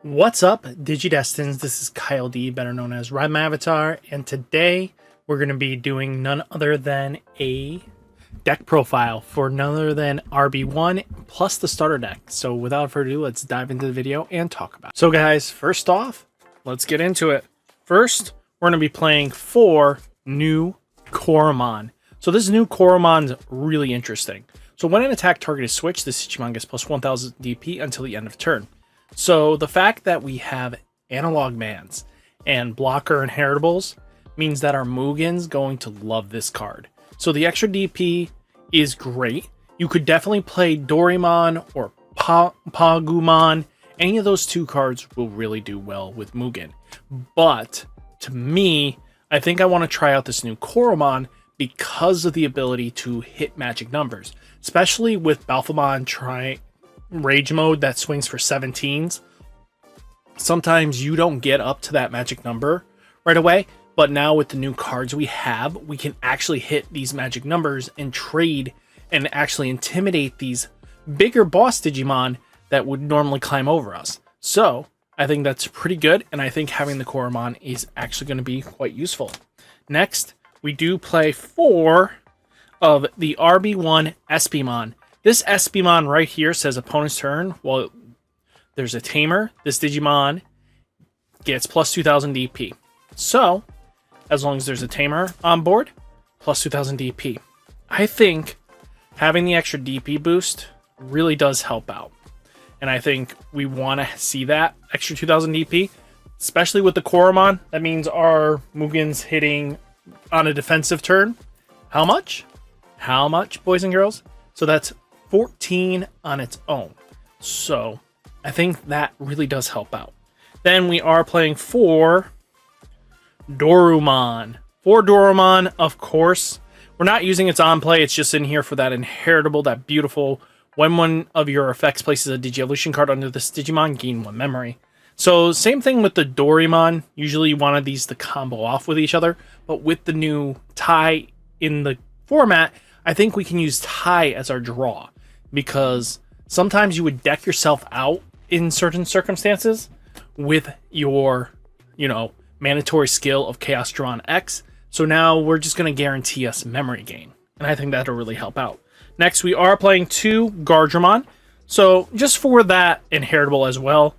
What's up, Digidestins? This is Kyle D, better known as RideMyAvatar, and today we're going to be doing none other than a deck profile for none other than RB-01 plus the starter deck. So without further ado, let's dive into the video and talk about it. So guys, first off, let's get into it. First, we're going to be playing 4 new Koromon. So this new Koromon's really interesting. So when an attack target is switched, this Digimon gets plus 1000 DP until the end of turn. So the fact that we have analog mans and blocker inheritables means that our Mugen's going to love this card. So the extra DP is great. You could definitely play Doraemon or Pagumon. Any of those 2 cards will really do well with Mugen. But to me, I think I want to try out this new Koromon because of the ability to hit magic numbers, especially with Balphamon Rage mode that swings for 17s. Sometimes you don't get up to that magic number right away, but now with the new cards we have, we can actually hit these magic numbers and trade and actually intimidate these bigger boss Digimon that would normally climb over us. So I think that's pretty good, and I think having the Koromon is actually going to be quite useful. Next, we do play 4 of the RB-01 SPmon. This SPmon right here says opponent's turn. Well, there's a tamer. This Digimon gets plus 2000 DP. So, as long as there's a tamer on board, plus 2000 DP. I think having the extra DP boost really does help out. And I think we want to see that extra 2000 DP, especially with the Koromon. That means our Mugen's hitting on a defensive turn. How much? How much, boys and girls? So that's 14 on its own. So I think that really does help out. Then we are playing 4 Dorumon. 4 Dorumon, of course. We're not using its on play. It's just in here for that inheritable, that beautiful. When one of your effects places a Digi-Evolution card under this Digimon, gain 1 memory. So same thing with the Doraemon. Usually you wanted these to combo off with each other. But with the new tie in the format, I think we can use tie as our draw. Because sometimes you would deck yourself out in certain circumstances with your, mandatory skill of Chaosdramon X. So now we're just going to guarantee us memory gain. And I think that'll really help out. Next, we are playing 2 Chaosdramon. So just for that inheritable as well,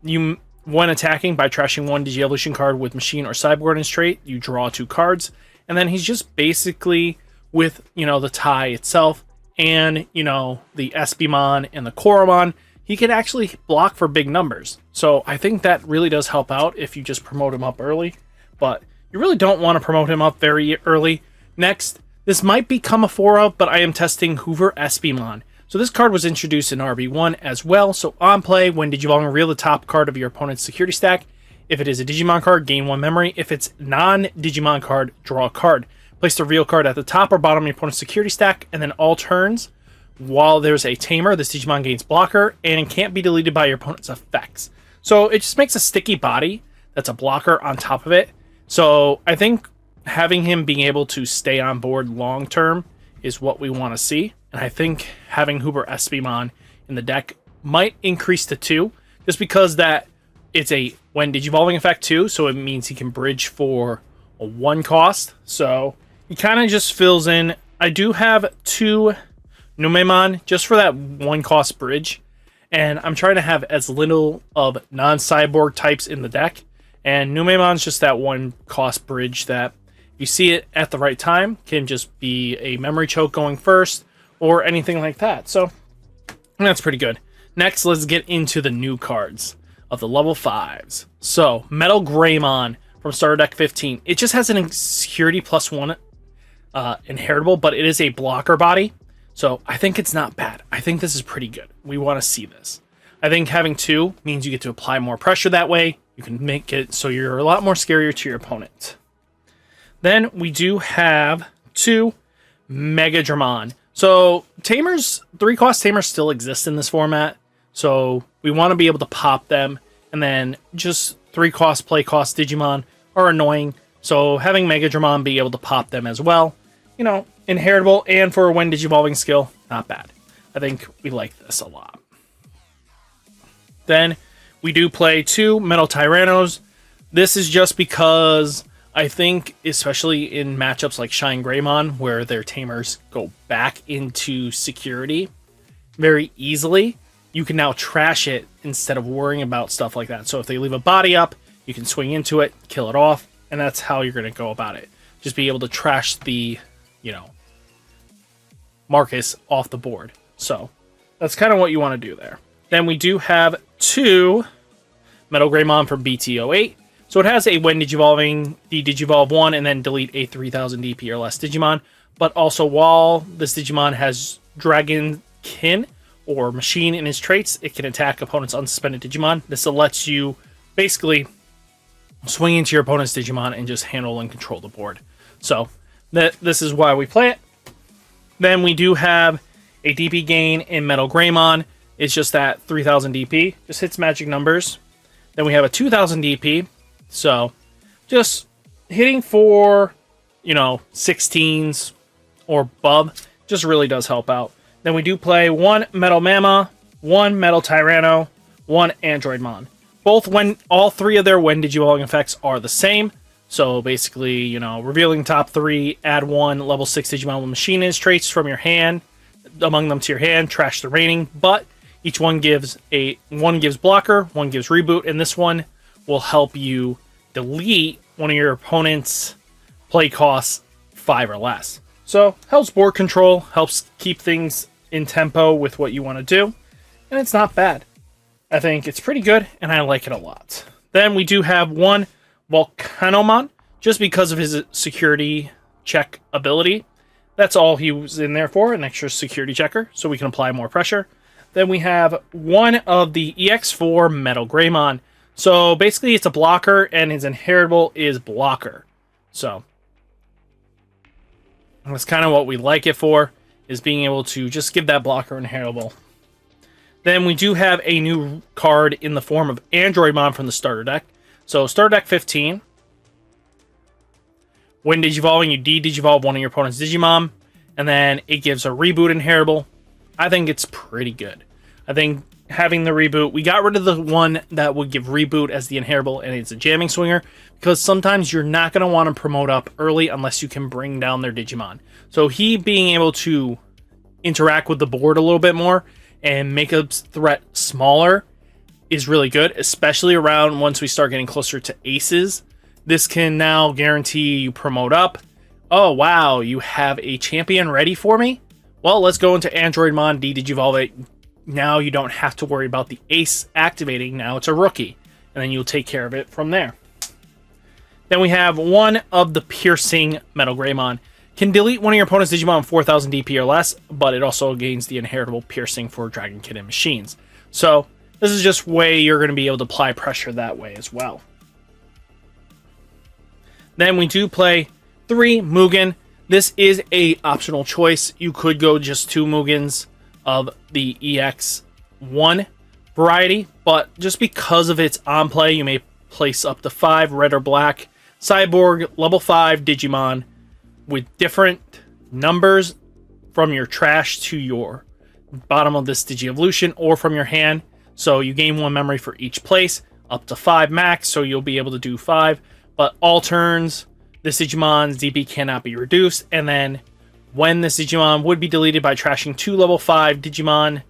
when attacking by trashing 1 Digi-Evolution card with Machine or Cyborg in his trait, you draw 2 cards. And then he's just basically with, the tie itself, and, the SPmon and the Koromon, he can actually block for big numbers. So I think that really does help out if you just promote him up early. But you really don't want to promote him up very early. Next, this might become a 4-of, but I am testing Hoover SPmon. So this card was introduced in RB-01 as well. So on play, when Digivolving, reveal the top card of your opponent's security stack. If it is a Digimon card, gain 1 memory. If it's non-Digimon card, draw a card. Place the reveal card at the top or bottom of your opponent's security stack, and then all turns, while there's a tamer, this Digimon gains blocker, and can't be deleted by your opponent's effects. So it just makes a sticky body that's a blocker on top of it. So I think having him being able to stay on board long term is what we want to see. And I think having Hoover SPmon in the deck might increase to 2, just because that it's a when Digivolving effect 2, so it means he can bridge for a 1 cost. So he kind of just fills in. I do have 2 Numemon just for that 1 cost bridge. And I'm trying to have as little of non-cyborg types in the deck. And Numemon's just that 1 cost bridge that you see it at the right time. Can just be a memory choke going first or anything like that. So that's pretty good. Next, let's get into the new cards of the level 5s. So Metal Greymon from Starter Deck 15. It just has an security plus 1 inheritable, but it is a blocker body. So I think it's not bad. I think this is pretty good. We want to see this. I think having 2 means you get to apply more pressure that way. You can make it so you're a lot more scarier to your opponent. Then we do have 2 Megadramon. So Tamers, 3-cost Tamers still exist in this format. So we want to be able to pop them. And then just 3-cost play cost Digimon are annoying. So having Megadramon be able to pop them as well, inheritable, and for a when Digivolving skill, not bad. I think we like this a lot. Then we do play 2 Metal Tyrannos. This is just because I think, especially in matchups like Shine Greymon, where their tamers go back into security very easily, you can now trash it instead of worrying about stuff like that. So if they leave a body up, you can swing into it, kill it off, and that's how you're going to go about it. Just be able to trash the, Marcus off the board. So that's kind of what you want to do there. Then we do have 2 Metal Greymon from BT-08. So it has a when Digivolving, de-Digivolve 1, and then delete a 3000 DP or less Digimon. But also, while this Digimon has Dragonkin or Machine in its traits, it can attack opponents' unsuspended Digimon. This lets you basically swing into your opponent's Digimon and just handle and control the board. So this is why we play it. Then we do have a DP gain in Metal Greymon. It's just that 3000 DP. Just hits magic numbers. Then we have a 2000 DP. So, just hitting for, 16s or above just really does help out. Then we do play 1 Metal Mama, 1 Metal Tyranno, 1 Androidmon. All 3 of their when Digivolving effects are the same. So basically, revealing top 3, add 1 level 6 Digimon with Machine in its traits from your hand, among them to your hand, trash the remaining, but each one gives blocker, 1 gives reboot, and this one will help you delete one of your opponent's play costs 5 or less. So, helps board control, helps keep things in tempo with what you want to do, and it's not bad. I think it's pretty good, and I like it a lot. Then we do have 1 Volcanomon, just because of his security check ability. That's all he was in there for, an extra security checker, so we can apply more pressure. Then we have 1 of the EX4 Metal Greymon. So basically it's a blocker, and his inheritable is blocker. So that's kind of what we like it for, is being able to just give that blocker inheritable. Then we do have a new card in the form of Androidmon from the starter deck. So starter deck 15. When Digivolving, you de-Digivolve one of your opponent's Digimon, and then it gives a reboot inheritable. I think it's pretty good. I think having the reboot, we got rid of the one that would give reboot as the inheritable, and it's a jamming swinger, because sometimes you're not going to want to promote up early unless you can bring down their Digimon. So he being able to interact with the board a little bit more and make a threat smaller is really good, especially around once we start getting closer to aces. This can now guarantee you promote up. Oh, wow, you have a champion ready for me? Well, let's go into Androidmon, de-Digivolve it. Now you don't have to worry about the ace activating. Now it's a rookie, and then you'll take care of it from there. Then we have 1 of the Piercing Metal Greymon. Can delete one of your opponent's Digimon 4000 DP or less, but it also gains the inheritable Piercing for Dragon Kid and Machines. So this is just way you're going to be able to apply pressure that way as well. Then we do play 3 Mugen. This is a optional choice. You could go just 2 Mugens of the EX1 variety, but just because of its on play, you may place up to 5 red or black Cyborg level 5 Digimon with different numbers from your trash to your bottom of this Digievolution or from your hand. So you gain 1 memory for each place, up to 5 max, so you'll be able to do 5. But all turns, this Digimon's DP cannot be reduced, and then when this Digimon would be deleted by trashing 2 level 5 Digimon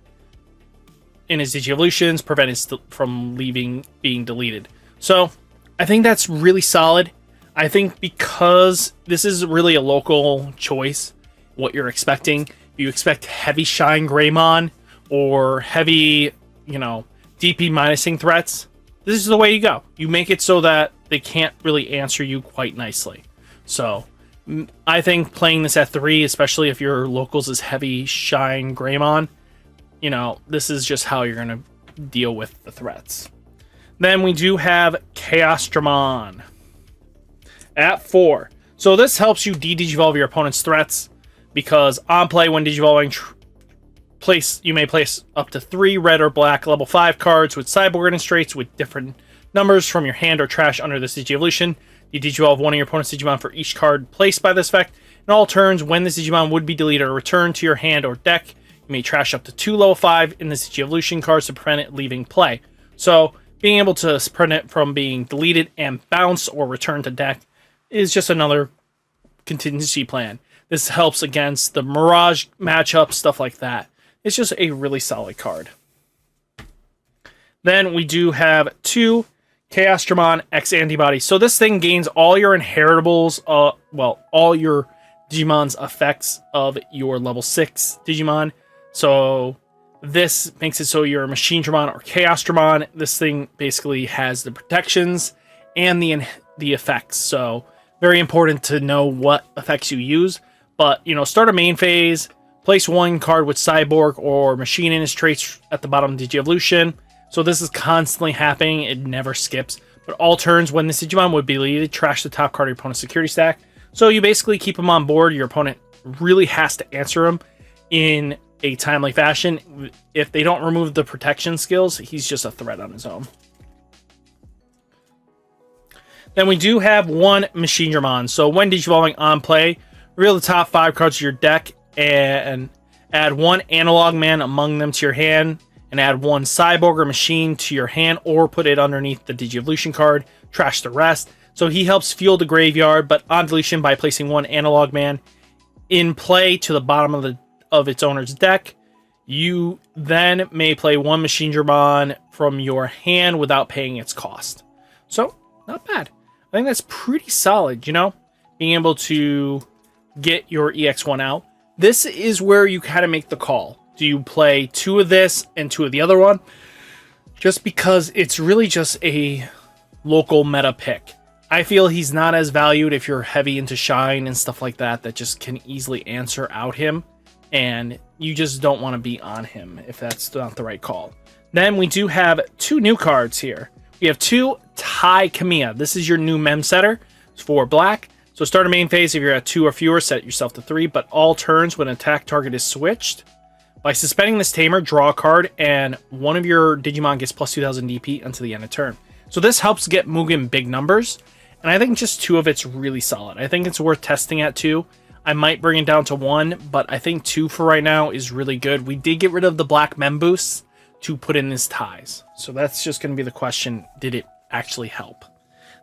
in his Digievolutions, prevent it from being deleted. So I think that's really solid. I think because this is really a local choice, what you're expecting. If you expect heavy Shine Greymon or heavy, DP minusing threats, this is the way you go. You make it so that they can't really answer you quite nicely. So I think playing this at 3, especially if your locals is heavy Shine Greymon, this is just how you're going to deal with the threats. Then we do have Chaosdramon at 4. So this helps you de-Digivolve your opponent's threats, because on play when Digivolving, you may place up to 3 red or black level 5 cards with Cyborg and traits with different numbers from your hand or trash under this Digievolution. You Digivolve one of your opponent's Digimon for each card placed by this effect. In all turns, when this Digimon would be deleted or returned to your hand or deck, you may trash up to 2 level 5 in this Digievolution cards to prevent it leaving play. So being able to prevent it from being deleted and bounce or return to deck is just another contingency plan. This helps against the Mirage matchup, stuff like that. It's just a really solid card. Then we do have 2 Chaosdramon X-antibody. So this thing gains all your inheritables, all your Digimon's effects of your level 6 Digimon. So this makes it so you're a Machine Dramon or Chaosdramon. This thing basically has the protections and the effects. So very important to know what effects you use. But, start a main phase, place 1 card with Cyborg or Machine in his traits at the bottom of Digievolution. So this is constantly happening. It never skips. But all turns when this Digimon would be deleted, trash the top card of your opponent's security stack. So you basically keep him on board. Your opponent really has to answer him in a timely fashion. If they don't remove the protection skills, he's just a threat on his own. Then we do have 1 Machine Dramon. So when Digivolving on play, reveal the top 5 cards of your deck and add 1 Analog Man among them to your hand, and add 1 Cyborg or Machine to your hand, or put it underneath the Digievolution card, trash the rest. So he helps fuel the graveyard, but on deletion by placing 1 Analog Man in play to the bottom of its owner's deck, you then may play 1 Machine Dramon from your hand without paying its cost. So, not bad. I think that's pretty solid, being able to get your EX1 out. This is where you kind of make the call. Do you play 2 of this and 2 of the other one? Just because it's really just a local meta pick. I feel he's not as valued if you're heavy into Shine and stuff like that just can easily answer out him. And you just don't want to be on him if that's not the right call. Then we do have 2 new cards here. We have 2 Tai Kamiya. This is your new mem setter. It's 4 black. So start a main phase. If you're at 2 or fewer, set yourself to 3. But all turns when an attack target is switched. By suspending this tamer, draw a card, and one of your Digimon gets plus 2000 DP until the end of turn. So this helps get Mugen big numbers. And I think just 2 of it's really solid. I think it's worth testing at 2. I might bring it down to 1, but I think 2 for right now is really good. We did get rid of the black mem boosts to put in his ties. So that's just going to be the question. Did it actually help?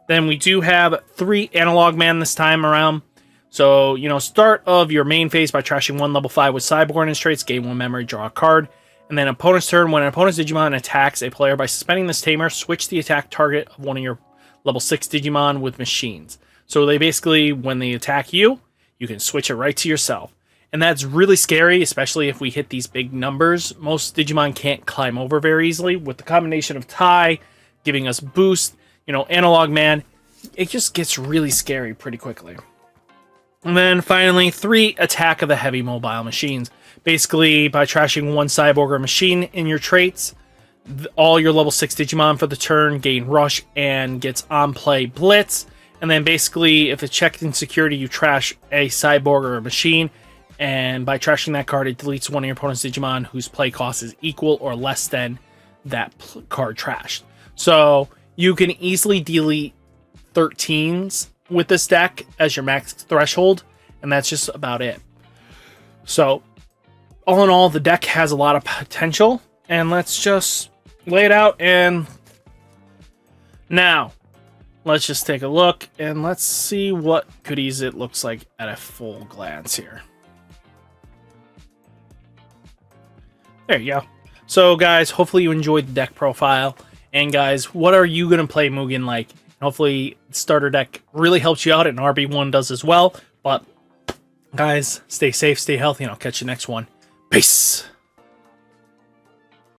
Then we do have 3 Analog Man this time around. So, start of your main phase by trashing 1 level 5 with Cyborg in his traits, gain 1 memory, draw a card. And then opponent's turn, when an opponent's Digimon attacks a player by suspending this tamer, switch the attack target of one of your level 6 Digimon with machines. So they basically, when they attack you, you can switch it right to yourself. And that's really scary, especially if we hit these big numbers. Most Digimon can't climb over very easily. With the combination of Tai giving us boost, Analog Man, it just gets really scary pretty quickly. And then finally, 3 Attack of the Heavy Mobile Machines. Basically, by trashing 1 Cyborg or Machine in your traits, all your level 6 Digimon for the turn gain Rush and gets on play Blitz. And then basically, if it's checked in security, you trash a Cyborg or a Machine. And by trashing that card, it deletes one of your opponent's Digimon whose play cost is equal or less than that card trashed. So you can easily delete 13s with this deck as your max threshold, and that's just about it. So all in all, the deck has a lot of potential, and let's just lay it out. And now let's just take a look and let's see what goodies it looks like at a full glance here. There you go. So guys, hopefully you enjoyed the deck profile. And guys, what are you going to play Mugen like? Hopefully starter deck really helps you out, and RB-01 does as well. But guys, stay safe, stay healthy, and I'll catch you next one. Peace!